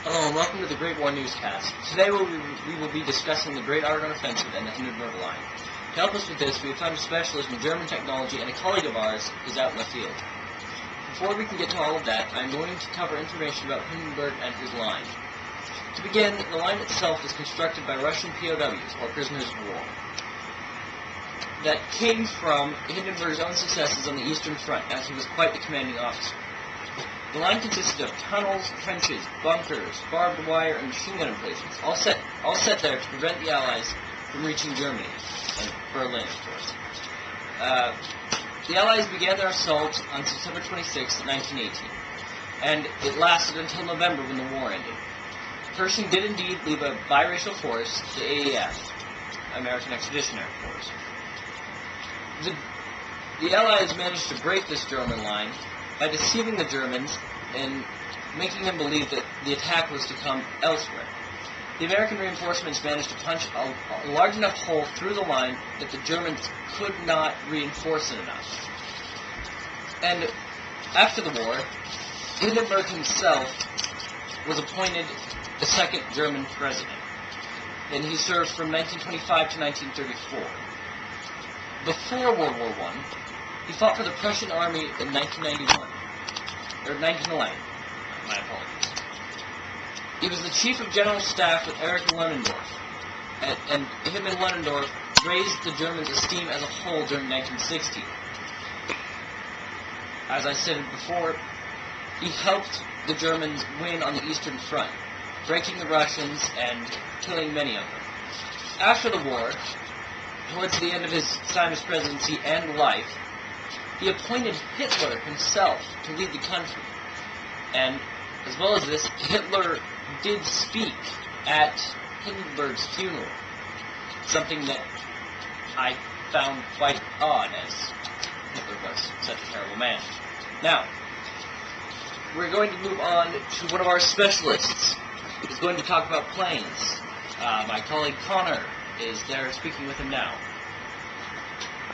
Hello and welcome to the Great War Newscast. Today we will be discussing the Great Argonne Offensive and the Hindenburg Line. To help us with this, we have found a specialist in German technology and a colleague of ours is out in the field. Before we can get to all of that, I'm going to cover information about Hindenburg and his line. To begin, the line itself was constructed by Russian POWs, or prisoners of war, that came from Hindenburg's own successes on the Eastern Front, as he was quite the commanding officer. The line consisted of tunnels, trenches, bunkers, barbed wire, and machine gun emplacements, all set there to prevent the Allies from reaching Germany, and Berlin, of course. The Allies began their assault on September 26, 1918, and it lasted until November when the war ended. Pershing did indeed leave a biracial force, the AEF, American Expeditionary Force. The Allies managed to break this German line by deceiving the Germans and making them believe that the attack was to come elsewhere. The American reinforcements managed to punch a large enough hole through the line that the Germans could not reinforce it enough. And after the war, Hindenburg himself was appointed the second German president, and he served from 1925 to 1934. Before World War I, he fought for the Prussian army in 1911. My apologies. He was the chief of general staff with Erich Ludendorff, and him and Ludendorff raised the Germans' esteem as a whole during 1960. As I said before, he helped the Germans win on the Eastern Front, breaking the Russians and killing many of them. After the war, towards the end of his time as presidency and life, he appointed Hitler himself to lead the country. And as well as this, Hitler did speak at Hindenburg's funeral, something that I found quite odd, as Hitler was such a terrible man. Now, we're going to move on to one of our specialists, who's going to talk about planes. My colleague Connor is there speaking with him now.